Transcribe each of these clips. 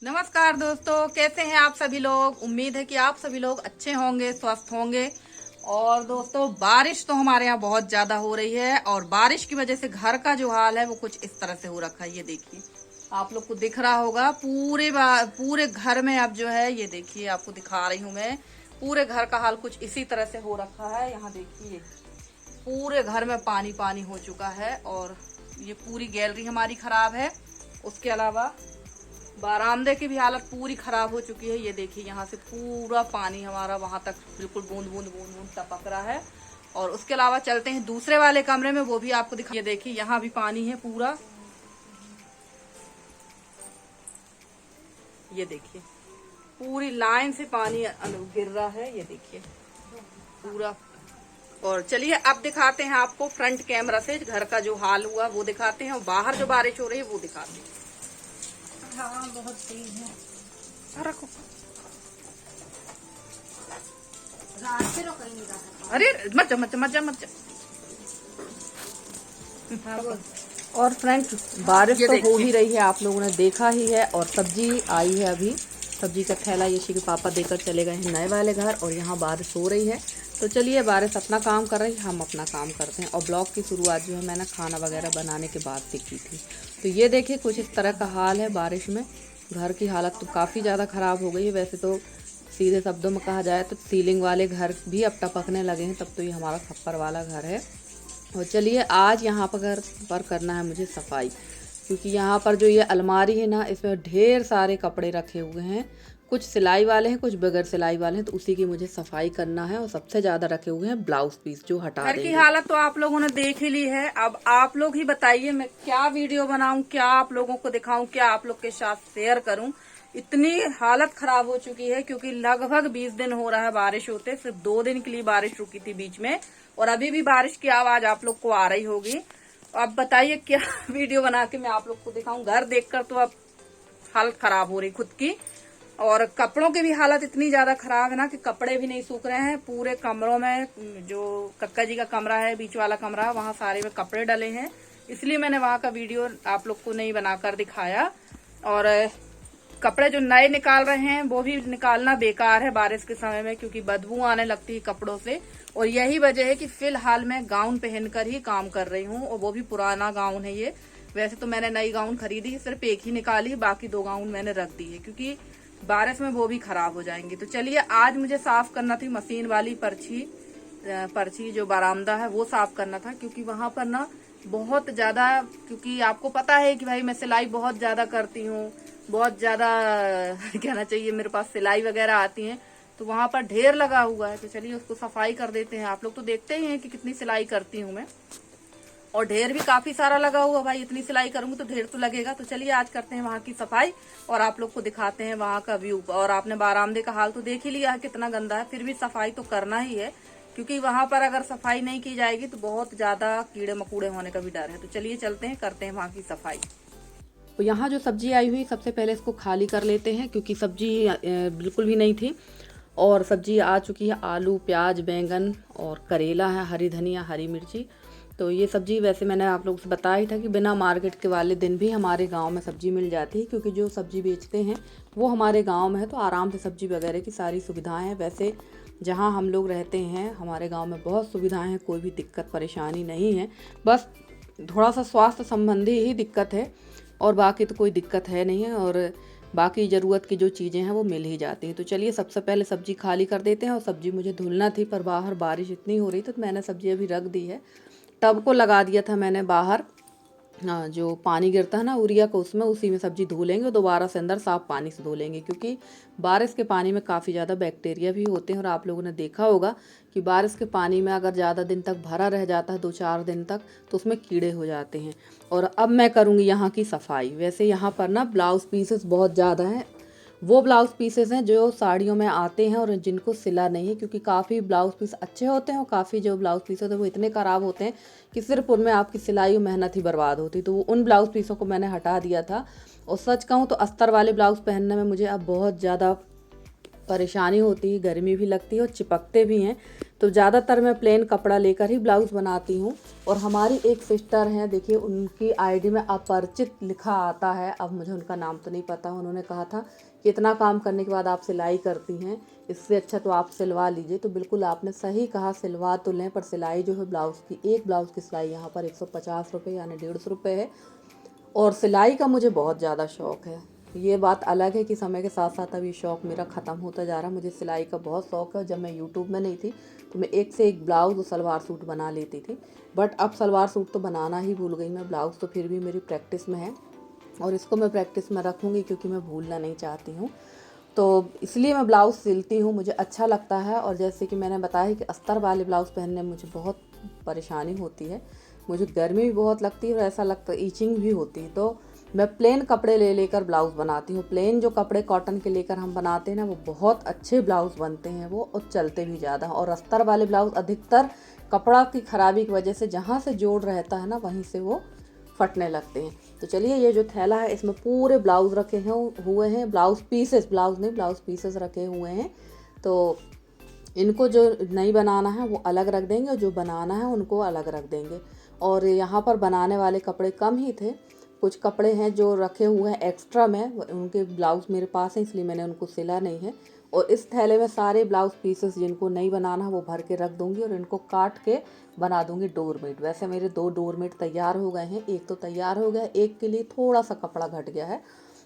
नमस्कार दोस्तों, कैसे हैं आप सभी लोग। उम्मीद है कि आप सभी लोग अच्छे होंगे, स्वस्थ होंगे। और दोस्तों, बारिश तो हमारे यहाँ बहुत ज्यादा हो रही है और बारिश की वजह से घर का जो हाल है वो कुछ इस तरह से हो रखा है। ये देखिए, आप लोग को दिख रहा होगा पूरे घर में। अब जो है ये देखिए, आपको दिखा रही हूँ मैं। पूरे घर का हाल कुछ इसी तरह से हो रखा है। यहाँ देखिए, पूरे घर में पानी पानी हो चुका है और ये पूरी गैलरी हमारी खराब है। उसके अलावा बरामदे की भी हालत पूरी खराब हो चुकी है। ये देखिए, यहाँ से पूरा पानी हमारा वहां तक बिल्कुल बूंद बूंद बूंद बूंद टपक रहा है। और उसके अलावा चलते हैं दूसरे वाले कमरे में, वो भी आपको दिखा। ये देखिए, यहाँ भी पानी है पूरा। ये देखिए, पूरी लाइन से पानी गिर रहा है। ये देखिए पूरा। और चलिए अब दिखाते हैं आपको फ्रंट कैमरा से घर का जो हाल हुआ वो दिखाते हैं, और बाहर जो बारिश हो रही है वो दिखाते हैं। हाँ, बहुत तेज है। रखो। रात से रोक नहीं रहा। अरे मत जा मत जा मत जा मत जा। हाँ, बोल। और फ्रेंड्स, बारिश तो हो ही रही है, आप लोगों ने देखा ही है। और सब्जी आई है अभी, सब्जी का थैला यशी के पापा देकर चले गए हैं नए वाले घर। और यहाँ बारिश हो रही है, तो चलिए बारिश अपना काम कर रही है, हम अपना काम करते हैं। और ब्लॉग की शुरुआत जो है मैंने खाना वगैरह बनाने के बाद से की थी। तो ये देखिए, कुछ इस तरह का हाल है बारिश में। घर की हालत तो काफ़ी ज़्यादा ख़राब हो गई है। वैसे तो सीधे शब्दों में कहा जाए तो सीलिंग वाले घर भी अब टपकने लगे हैं, तब तो ये हमारा छप्पर वाला घर है। और चलिए आज यहाँ पर करना है मुझे सफाई, क्योंकि यहाँ पर जो ये अलमारी है ना, इसमें ढेर सारे कपड़े रखे हुए हैं। कुछ सिलाई वाले हैं, कुछ बगैर सिलाई वाले हैं, तो उसी की मुझे सफाई करना है। और सबसे ज्यादा रखे हुए हैं ब्लाउज पीस, जो हटा देंगे। घर की हालत तो आप लोगों ने देख ही ली है। अब आप लोग ही बताइए, मैं क्या वीडियो बनाऊं, क्या आप लोगों को दिखाऊं, क्या आप लोग के साथ शेयर करूं। इतनी हालत खराब हो चुकी है, क्योंकि लगभग 20 दिन हो रहा है बारिश होते। सिर्फ 2 दिन के लिए बारिश रुकी थी बीच में, और अभी भी बारिश की आवाज आप लोग को आ रही होगी। अब बताइए क्या वीडियो बना के मैं आप लोग को दिखाऊं। घर देखकर तो अब हालत खराब हो रही खुद की। और कपड़ों की भी हालत इतनी ज्यादा खराब है ना कि कपड़े भी नहीं सूख रहे हैं। पूरे कमरों में, जो कक्का जी का कमरा है, बीच वाला कमरा, वहां सारे में कपड़े डले हैं। इसलिए मैंने वहां का वीडियो आप लोग को नहीं बनाकर दिखाया। और कपड़े जो नए निकाल रहे हैं वो भी निकालना बेकार है बारिश के समय में, क्योंकि बदबू आने लगती है कपड़ों से। और यही वजह है कि फिलहाल मैं गाउन पहनकर ही काम कर रही हूँ, और वो भी पुराना गाउन है ये। वैसे तो मैंने नई गाउन खरीदी, सिर्फ एक ही निकाली, बाकी 2 गाउन मैंने रख दी है, क्योंकि बारिश में वो भी खराब हो जाएंगी। तो चलिए, आज मुझे साफ करना थी मशीन वाली पर्ची जो बरामदा है वो साफ करना था, क्योंकि वहां पर ना बहुत ज्यादा, क्योंकि आपको पता है कि भाई मैं सिलाई बहुत ज्यादा करती हूँ, बहुत ज्यादा कहना चाहिए, मेरे पास सिलाई वगैरह आती है। तो वहां पर ढेर लगा हुआ है, तो चलिए उसको सफाई कर देते हैं। आप लोग तो देखते ही हैं कि कितनी सिलाई करती हूँ मैं, और ढेर भी काफी सारा लगा हुआ। भाई इतनी सिलाई करूंगी तो ढेर तो लगेगा। तो चलिए आज करते हैं वहां की सफाई, और आप लोग को दिखाते हैं वहां का व्यू। और आपने बरामदे का हाल तो देख ही लिया है कितना गंदा है, फिर भी सफाई तो करना ही है, क्योंकि वहां पर अगर सफाई नहीं की जाएगी तो बहुत ज्यादा कीड़े मकोड़े होने का भी डर है। तो चलिए चलते हैं, करते हैं वहां की सफाई। तो यहाँ जो सब्जी आई हुई, सबसे पहले इसको खाली कर लेते हैं, क्योंकि सब्जी बिल्कुल भी नहीं थी। और सब्जी आ चुकी है, आलू, प्याज, बैंगन और करेला है, हरी धनिया, हरी मिर्ची। तो ये सब्जी वैसे मैंने आप लोगों से बताया ही था कि बिना मार्केट के वाले दिन भी हमारे गांव में सब्जी मिल जाती है, क्योंकि जो सब्जी बेचते हैं वो हमारे गांव में है, तो आराम से सब्जी वगैरह की सारी सुविधाएं हैं। वैसे जहां हम लोग रहते हैं, हमारे गांव में बहुत सुविधाएं हैं, कोई भी दिक्कत परेशानी नहीं है। बस थोड़ा सा स्वास्थ्य संबंधी ही दिक्कत है, और बाकी तो कोई दिक्कत है नहीं है। और बाकी ज़रूरत की जो चीज़ें हैं वो मिल ही जाती हैं। तो चलिए सबसे पहले सब्ज़ी खाली कर देते हैं। और सब्ज़ी मुझे धुलना थी, पर बाहर बारिश इतनी हो रही थी, तो मैंने सब्ज़ी अभी रख दी है। टब को लगा दिया था मैंने बाहर, हाँ, जो पानी गिरता है ना यूरिया को, उसमें उसी में सब्जी धो लेंगे, और दोबारा से अंदर साफ पानी से धो लेंगे, क्योंकि बारिश के पानी में काफ़ी ज़्यादा बैक्टीरिया भी होते हैं। और आप लोगों ने देखा होगा कि बारिश के पानी में अगर ज़्यादा दिन तक भरा रह जाता है, 2-4 दिन तक, तो उसमें कीड़े हो जाते हैं। और अब मैं करूँगी यहाँ की सफाई। वैसे यहाँ पर ना ब्लाउज पीसेस बहुत ज़्यादा हैं, वो ब्लाउज पीसेस हैं जो साड़ियों में आते हैं और जिनको सिला नहीं है, क्योंकि काफ़ी ब्लाउज पीस अच्छे होते हैं और काफ़ी जो ब्लाउज पीस होते हैं वो इतने ख़राब होते हैं कि सिर्फ उनमें आपकी सिलाई और मेहनत ही बर्बाद होती। तो उन ब्लाउज पीसों को मैंने हटा दिया था। और सच कहूँ तो अस्तर वाले ब्लाउज पहनने में मुझे अब बहुत ज़्यादा परेशानी होती है, गर्मी भी लगती है और चिपकते भी हैं। तो ज़्यादातर मैं प्लेन कपड़ा लेकर ही ब्लाउज़ बनाती हूँ। और हमारी एक सिस्टर हैं, देखिए उनकी आईडी में अपरिचित लिखा आता है, अब मुझे उनका नाम तो नहीं पता। उन्होंने कहा था कि इतना काम करने के बाद आप सिलाई करती हैं, इससे अच्छा तो आप सिलवा लीजिए। तो बिल्कुल आपने सही कहा, सिलवा तो लें, पर सिलाई जो है ब्लाउज़ की, एक ब्लाउज़ की सिलाई यहाँ पर 150 रुपये यानी 150 रुपये है। और सिलाई का मुझे बहुत ज़्यादा शौक़ है। ये बात अलग है कि समय के साथ साथ अब ये शौक़ मेरा ख़त्म होता जा रहा है। मुझे सिलाई का बहुत शौक़ है। जब मैं यूट्यूब में नहीं थी तो मैं एक से एक ब्लाउज़ और सलवार सूट बना लेती थी, बट अब सलवार सूट तो बनाना ही भूल गई मैं। ब्लाउज़ तो फिर भी मेरी प्रैक्टिस में है और इसको मैं प्रैक्टिस में रखूँगी क्योंकि मैं भूलना नहीं चाहती हूँ। तो इसलिए मैं ब्लाउज़ सिलती हूँ, मुझे अच्छा लगता है। और जैसे कि मैंने बताया कि अस्तर वाले ब्लाउज़ पहनने में मुझे बहुत परेशानी होती है, मुझे गर्मी भी बहुत लगती है और ऐसा लगता है ईचिंग भी होती है। तो मैं प्लेन कपड़े लेकर ब्लाउज़ बनाती हूँ। प्लेन जो कपड़े कॉटन के लेकर हम बनाते हैं ना, वो बहुत अच्छे ब्लाउज़ बनते हैं वो, और चलते भी ज़्यादा। और अस्तर वाले ब्लाउज़ अधिकतर कपड़ा की ख़राबी की वजह से जहाँ से जोड़ रहता है ना, वहीं से वो फटने लगते हैं। तो चलिए, ये जो थैला है इसमें पूरे ब्लाउज़ रखे हुए हैं, ब्लाउज़ पीसेस, ब्लाउज़ नहीं, ब्लाउज़ पीसेस रखे हुए हैं। तो इनको जो नहीं बनाना है वो अलग रख देंगे और जो बनाना है उनको अलग रख देंगे। और यहाँ पर बनाने वाले कपड़े कम ही थे, कुछ कपड़े हैं जो रखे हुए हैं एक्स्ट्रा में, उनके ब्लाउज़ मेरे पास हैं इसलिए मैंने उनको सिला नहीं है। और इस थैले में सारे ब्लाउज़ पीसेस जिनको नहीं बनाना वो भर के रख दूँगी और इनको काट के बना दूँगी डोरमेट। वैसे मेरे 2 डोरमेट तैयार हो गए हैं, एक तो तैयार हो गया, एक के लिए थोड़ा सा कपड़ा घट गया है।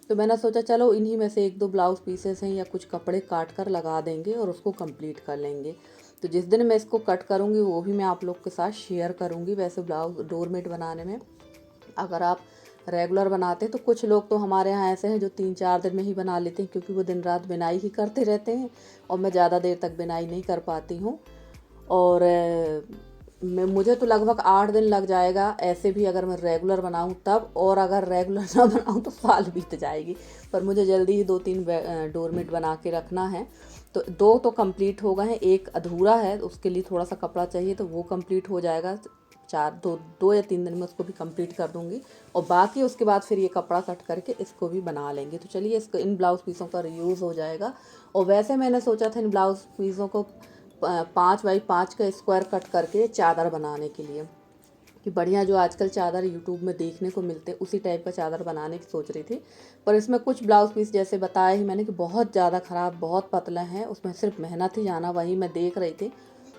तो मैंने सोचा चलो इन्हीं में से 1-2 ब्लाउज़ पीसेस हैं या कुछ कपड़े काट कर लगा देंगे और उसको कंप्लीट कर लेंगे। तो जिस दिन मैं इसको कट करूँगी वो भी मैं आप लोग के साथ शेयर करूँगी। वैसे ब्लाउज़ डोरमेट बनाने में अगर आप रेगुलर बनाते हैं तो कुछ लोग तो हमारे यहाँ ऐसे हैं जो 3-4 दिन में ही बना लेते हैं, क्योंकि वो दिन रात बिनाई ही करते रहते हैं और मैं ज़्यादा देर तक बिनाई नहीं कर पाती हूँ। और मुझे तो लगभग 8 दिन लग जाएगा ऐसे भी अगर मैं रेगुलर बनाऊँ तब, और अगर रेगुलर ना बनाऊँ तो साल बीत जाएगी। पर मुझे जल्दी ही 2-3 डोरमेट बना के रखना है। तो 2 तो कंप्लीट हो गए हैं, एक अधूरा है, उसके लिए थोड़ा सा कपड़ा चाहिए, तो वो कंप्लीट हो जाएगा। 2 या 3 दिन में उसको भी कंप्लीट कर दूंगी और बाकी उसके बाद फिर ये कपड़ा कट करके इसको भी बना लेंगे। तो चलिए, इसको इन ब्लाउज़ पीसों का रीयूज़ हो जाएगा। और वैसे मैंने सोचा था इन ब्लाउज़ पीसों को 5x5 का स्क्वायर कट करके चादर बनाने के लिए, कि बढ़िया जो आजकल चादर यूट्यूब में देखने को मिलते हैं उसी टाइप का चादर बनाने की सोच रही थी। पर इसमें कुछ ब्लाउज़ पीस जैसे बताया ही मैंने कि बहुत ज़्यादा ख़राब, बहुत पतले हैं, उसमें सिर्फ मेहनत ही जाना। वही मैं देख रही थी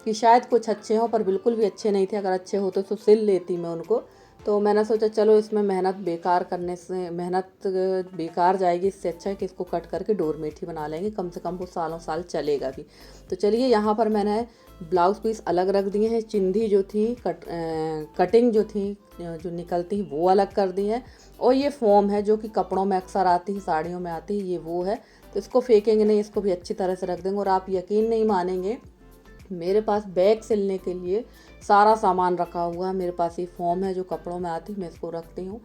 कि शायद कुछ अच्छे हों, पर बिल्कुल भी अच्छे नहीं थे। अगर अच्छे होते तो सिल लेती मैं उनको। तो मैंने सोचा चलो इसमें मेहनत बेकार करने से मेहनत बेकार जाएगी, इससे अच्छा है कि इसको कट करके डोरमेट ही बना लेंगे, कम से कम वो सालों साल चलेगा भी। तो चलिए, यहाँ पर मैंने ब्लाउज़ पीस अलग रख दिए हैं, चिंधी जो थी कटिंग जो थी जो निकलती वो अलग कर दी है। और ये फॉर्म है जो कि कपड़ों में अक्सर आती है, साड़ियों में आती है, ये वो है। तो इसको फेंकेंगे नहीं, इसको भी अच्छी तरह से रख देंगे। और आप यकीन नहीं मानेंगे, मेरे पास बैग सिलने के लिए सारा सामान रखा हुआ है। मेरे पास ये फॉर्म है जो कपड़ों में आती है, मैं इसको रखती हूँ।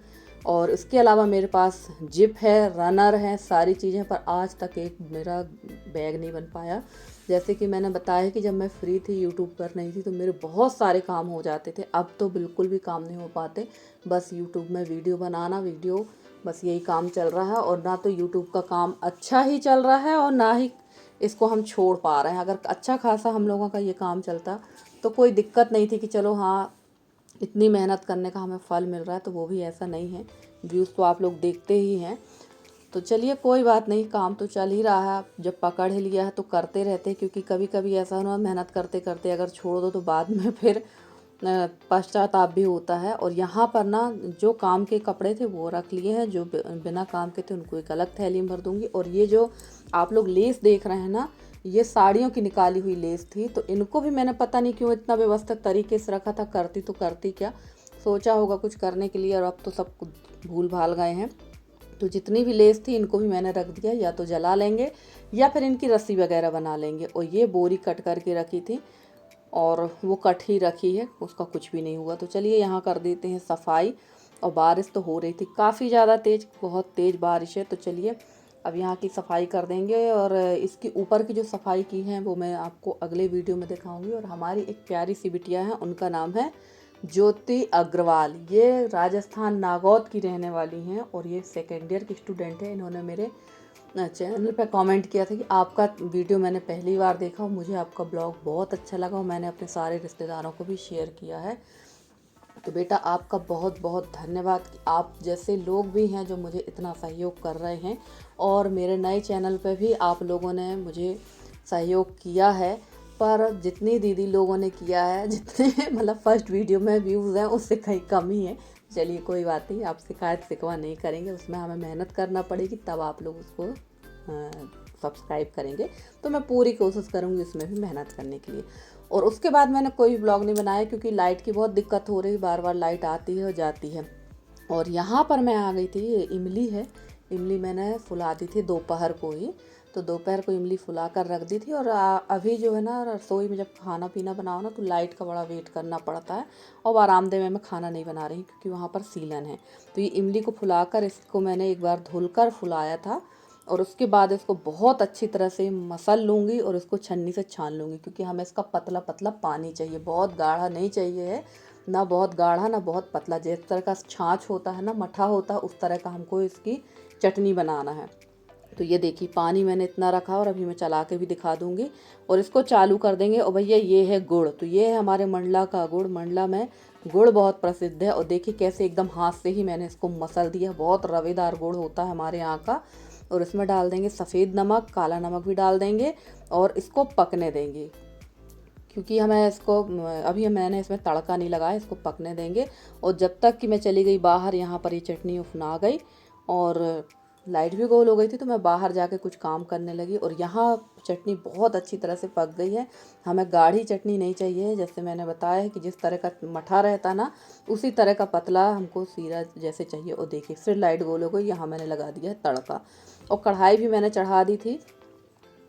और इसके अलावा मेरे पास जिप है, रनर है, सारी चीज़ें, पर आज तक एक मेरा बैग नहीं बन पाया। जैसे कि मैंने बताया कि जब मैं फ्री थी, यूट्यूब पर नहीं थी, तो मेरे बहुत सारे काम हो जाते थे। अब तो बिल्कुल भी काम नहीं हो पाते, बस यूट्यूब में वीडियो बनाना, वीडियो, बस यही काम चल रहा है। और ना तो यूट्यूब का काम अच्छा ही चल रहा है और ना ही इसको हम छोड़ पा रहे हैं। अगर अच्छा खासा हम लोगों का ये काम चलता तो कोई दिक्कत नहीं थी कि चलो हाँ, इतनी मेहनत करने का हमें फल मिल रहा है। तो वो भी ऐसा नहीं है, व्यूज़ तो आप लोग देखते ही हैं। तो चलिए, कोई बात नहीं, काम तो चल ही रहा है। जब पकड़ ही लिया है तो करते रहते हैं, क्योंकि कभी कभी ऐसा ना मेहनत करते करते अगर छोड़ दो तो बाद में फिर पश्चाताप भी होता है। और यहाँ पर ना जो काम के कपड़े थे वो रख लिए हैं, जो बिना काम के थे उनको एक अलग थैली में भर दूँगी। और ये जो आप लोग लेस देख रहे हैं ना, ये साड़ियों की निकाली हुई लेस थी। तो इनको भी मैंने पता नहीं क्यों इतना व्यवस्थित तरीके से रखा था। करती तो करती क्या, सोचा होगा कुछ करने के लिए, और अब तो सब कुछ भूल भाल गए हैं। तो जितनी भी लेस थी इनको भी मैंने रख दिया, या तो जला लेंगे या फिर इनकी रस्सी वगैरह बना लेंगे। और ये बोरी कट करके रखी थी और वो कट ही रखी है, उसका कुछ भी नहीं हुआ। तो चलिए, यहाँ कर देते हैं सफाई। और बारिश तो हो रही थी काफ़ी ज़्यादा तेज़, बहुत तेज़ बारिश है। तो चलिए, अब यहाँ की सफाई कर देंगे। और इसकी ऊपर की जो सफाई की है वो मैं आपको अगले वीडियो में दिखाऊंगी। और हमारी एक प्यारी सी बिटिया है, उनका नाम है ज्योति अग्रवाल। ये राजस्थान नागौद की रहने वाली हैं और ये सेकेंड ईयर की स्टूडेंट है। इन्होंने मेरे चैनल पे कमेंट किया था कि आपका वीडियो मैंने पहली बार देखा और मुझे आपका ब्लॉग बहुत अच्छा लगा और मैंने अपने सारे रिश्तेदारों को भी शेयर किया है। तो बेटा आपका बहुत बहुत धन्यवाद कि आप जैसे लोग भी हैं जो मुझे इतना सहयोग कर रहे हैं, और मेरे नए चैनल पे भी आप लोगों ने मुझे सहयोग किया है। पर जितनी दीदी लोगों ने किया है, जितने मतलब फर्स्ट वीडियो में व्यूज़ हैं उससे कहीं कम ही है। चलिए कोई बात नहीं, आप शिकायत शिकवा नहीं करेंगे, उसमें हमें मेहनत करना पड़ेगी तब आप लोग उसको सब्सक्राइब करेंगे। तो मैं पूरी कोशिश करूँगी उसमें भी मेहनत करने के लिए। और उसके बाद मैंने कोई ब्लॉग नहीं बनाया क्योंकि लाइट की बहुत दिक्कत हो रही, बार बार लाइट आती है और जाती है। और यहाँ पर मैं आ गई थी, ये इमली है, इमली मैंने फुला दी थी दोपहर को ही। तो दोपहर को इमली फुला कर रख दी थी। और अभी जो है ना रसोई में जब खाना पीना बनाओ ना तो लाइट का बड़ा वेट करना पड़ता है, और आरामदेह में मैं खाना नहीं बना रही क्योंकि वहाँ पर सीलन है। तो ये इमली को फुला कर इसको मैंने एक बार धुलकर फुलाया था, और उसके बाद इसको बहुत अच्छी तरह से मसल लूँगी और इसको छन्नी से छान लूँगी, क्योंकि हमें इसका पतला पतला पानी चाहिए, बहुत गाढ़ा नहीं चाहिए है, ना बहुत गाढ़ा ना बहुत पतला। जिस तरह का छाछ होता है ना, मठा होता है, उस तरह का हमको इसकी चटनी बनाना है। तो ये देखिए पानी मैंने इतना रखा और अभी मैं चला के भी दिखा दूंगी, और इसको चालू कर देंगे। और भैया ये है गुड़, तो ये है हमारे मंडला का गुड़। मंडला में गुड़ बहुत प्रसिद्ध है, और देखिए कैसे एकदम हाथ से ही मैंने इसको मसल दिया, बहुत रवेदार गुड़ होता है हमारे यहाँ का। और इसमें डाल देंगे सफ़ेद नमक, काला नमक भी डाल देंगे, और इसको पकने देंगे, क्योंकि हमें इसको अभी मैंने इसमें तड़का नहीं लगाया, इसको पकने देंगे। और जब तक कि मैं चली गई बाहर, यहाँ पर ये चटनी उफना गई और लाइट भी गोल हो गई थी, तो मैं बाहर जाके कुछ काम करने लगी। और यहाँ चटनी बहुत अच्छी तरह से पक गई है। हमें गाढ़ी चटनी नहीं चाहिए, जैसे मैंने बताया है कि जिस तरह का मठा रहता ना, उसी तरह का पतला हमको सीरा जैसे चाहिए। और देखिए फिर लाइट गोल हो गई, यहाँ मैंने लगा दिया है तड़का, और कढ़ाई भी मैंने चढ़ा दी थी।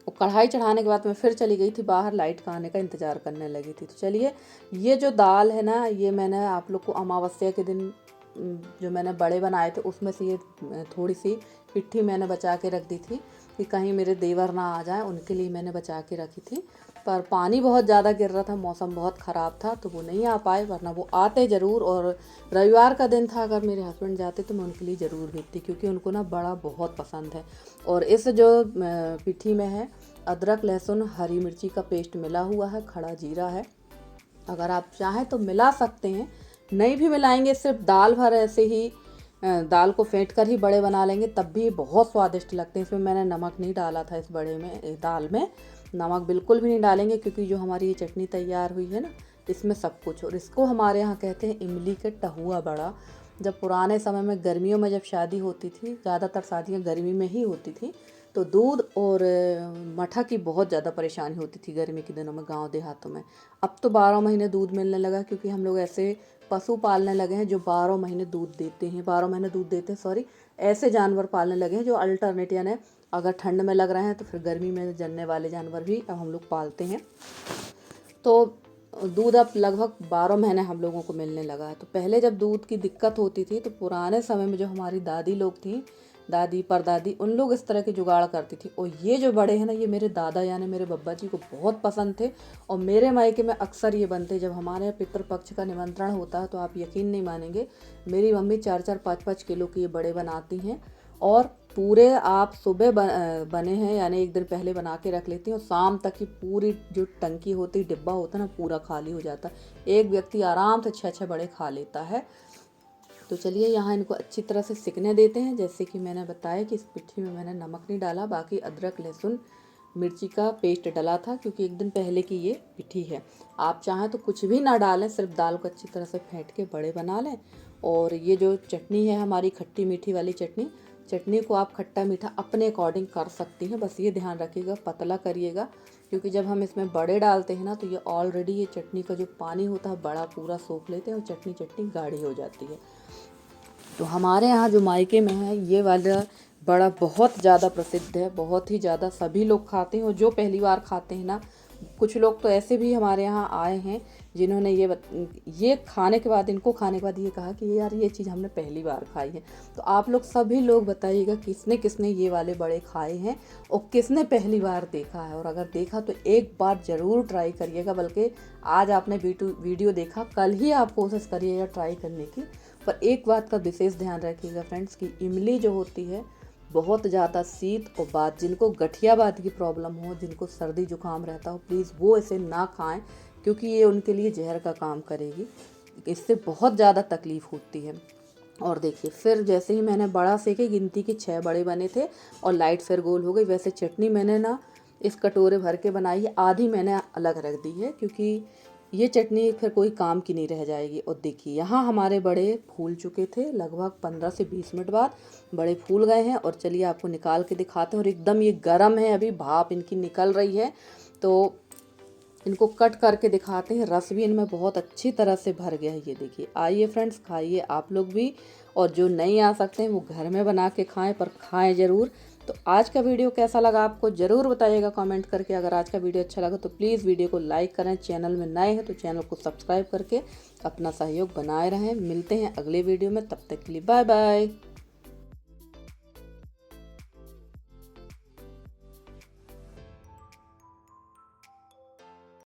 और कढ़ाई चढ़ाने के बाद मैं फिर चली गई थी बाहर, लाइट का आने का इंतज़ार करने लगी थी। तो चलिए, ये जो दाल है ना, ये मैंने आप लोग को अमावस्या के दिन जो मैंने बड़े बनाए थे उसमें से ये थोड़ी सी पिट्ठी मैंने बचा के रख दी थी कि कहीं मेरे देवर ना आ जाए, उनके लिए मैंने बचा के रखी थी। पर पानी बहुत ज़्यादा गिर रहा था, मौसम बहुत ख़राब था, तो वो नहीं आ पाए, वरना वो आते ज़रूर। और रविवार का दिन था, अगर मेरे हस्बैंड जाते तो मैं उनके लिए ज़रूर भेजती, क्योंकि उनको ना बड़ा बहुत पसंद है। और इस जो पिट्ठी में है अदरक, लहसुन, हरी मिर्ची का पेस्ट मिला हुआ है, खड़ा जीरा है। अगर आप चाहें तो मिला सकते हैं, नहीं भी मिलाएंगे, सिर्फ दाल भर ऐसे ही दाल को फेंट कर ही बड़े बना लेंगे तब भी बहुत स्वादिष्ट लगते हैं। इसमें मैंने नमक नहीं डाला था, इस बड़े में दाल में नमक बिल्कुल भी नहीं डालेंगे, क्योंकि जो हमारी ये चटनी तैयार हुई है ना, इसमें सब कुछ। और इसको हमारे यहाँ कहते हैं इमली के टहुआ बड़ा। जब पुराने समय में गर्मियों में जब शादी होती थी, ज़्यादातर शादियाँ गर्मी में ही होती थी, तो दूध और मठा की बहुत ज़्यादा परेशानी होती थी गर्मी के दिनों में गांव देहातों में। अब तो 12 महीने दूध मिलने लगा, क्योंकि हम लोग ऐसे पशु पालने लगे हैं जो 12 महीने दूध देते हैं, 12 महीने दूध देते हैं, सॉरी, ऐसे जानवर पालने लगे हैं जो अल्टरनेट, यानी अगर ठंड में लग रहे हैं तो फिर गर्मी में जनने वाले जानवर भी अब हम लोग पालते हैं। तो दूध अब लगभग 12 महीने हम लोगों को मिलने लगा है। तो पहले जब दूध की दिक्कत होती थी, तो पुराने समय में जो हमारी दादी लोग थी, दादी परदादी, उन लोग इस तरह के जुगाड़ करती थी। और ये जो बड़े हैं ना, ये मेरे दादा यानी मेरे बब्बा जी को बहुत पसंद थे, और मेरे मायके में अक्सर ये बनते। जब हमारे यहाँ पितृपक्ष का निमंत्रण होता है तो आप यकीन नहीं मानेंगे, मेरी मम्मी 4-4, 5-5 किलो के ये बड़े बनाती हैं। और पूरे आप सुबह बने हैं यानी एक दिन पहले बना के रख लेती हैं, और शाम तक की पूरी जो टंकी होती, डिब्बा होता है ना, पूरा खाली हो जाता है। एक व्यक्ति आराम से 6-6 बड़े खा लेता है। तो चलिए यहाँ इनको अच्छी तरह से सिकने देते हैं। जैसे कि मैंने बताया कि इस पिट्ठी में मैंने नमक नहीं डाला, बाकी अदरक, लहसुन, मिर्ची का पेस्ट डाला था, क्योंकि एक दिन पहले की ये पिट्ठी है। आप चाहें तो कुछ भी ना डालें, सिर्फ दाल को अच्छी तरह से फेंट के बड़े बना लें। और ये जो चटनी है हमारी खट्टी मीठी वाली चटनी, चटनी को आप खट्टा मीठा अपने अकॉर्डिंग कर सकती हैं, बस ये ध्यान रखिएगा पतला करिएगा, क्योंकि जब हम इसमें बड़े डालते हैं ना, तो ये ऑलरेडी ये चटनी का जो पानी होता है बड़ा पूरा सोख लेते हैं, और चटनी चटनी गाढ़ी हो जाती है। तो हमारे यहाँ जो मायके में है, ये वाला बड़ा बहुत ज़्यादा प्रसिद्ध है, बहुत ही ज़्यादा सभी लोग खाते हैं। और जो पहली बार खाते हैं ना, कुछ लोग तो ऐसे भी हमारे यहाँ आए हैं जिन्होंने ये खाने के बाद, इनको खाने के बाद ये कहा कि यार ये चीज़ हमने पहली बार खाई है। तो आप लोग सभी लोग बताइएगा किसने किसने ये वाले बड़े खाए हैं और किसने पहली बार देखा है। और अगर देखा तो एक बार ज़रूर ट्राई करिएगा, बल्कि आज आपने वीडियो देखा, कल ही आप कोशिश करिएगा ट्राई करने की। पर एक बात का विशेष ध्यान रखिएगा फ्रेंड्स, कि इमली जो होती है बहुत ज़्यादा शीत और बात, जिनको गठियाबात की प्रॉब्लम हो, जिनको सर्दी जुकाम रहता हो, प्लीज़ वो इसे ना खाएं, क्योंकि ये उनके लिए जहर का काम करेगी। इससे बहुत ज़्यादा तकलीफ़ होती है। और देखिए फिर जैसे ही मैंने बड़ा सेके, गिनती के 6 बड़े बने थे और लाइट फिर गोल हो गई। वैसे चटनी मैंने ना इस कटोरे भर के बनाई है, आधी मैंने अलग रख दी है, क्योंकि ये चटनी फिर कोई काम की नहीं रह जाएगी। और देखिए यहाँ हमारे बड़े फूल चुके थे, लगभग 15 से 20 मिनट बाद बड़े फूल गए हैं। और चलिए आपको निकाल के दिखाते हैं। और एकदम ये गर्म है, अभी भाप इनकी निकल रही है, तो इनको कट करके दिखाते हैं। रस भी इनमें बहुत अच्छी तरह से भर गया है। ये देखिए, आइए फ्रेंड्स, खाइए आप लोग भी, और जो नहीं आ सकते हैं वो घर में बना के खाएं, पर खाएं ज़रूर। तो आज का वीडियो कैसा लगा आपको ज़रूर बताइएगा कमेंट करके। अगर आज का वीडियो अच्छा लगा तो प्लीज़ वीडियो को लाइक करें, चैनल में नए हैं तो चैनल को सब्सक्राइब करके अपना सहयोग बनाए रहें। मिलते हैं अगले वीडियो में, तब तक के लिए बाय बाय।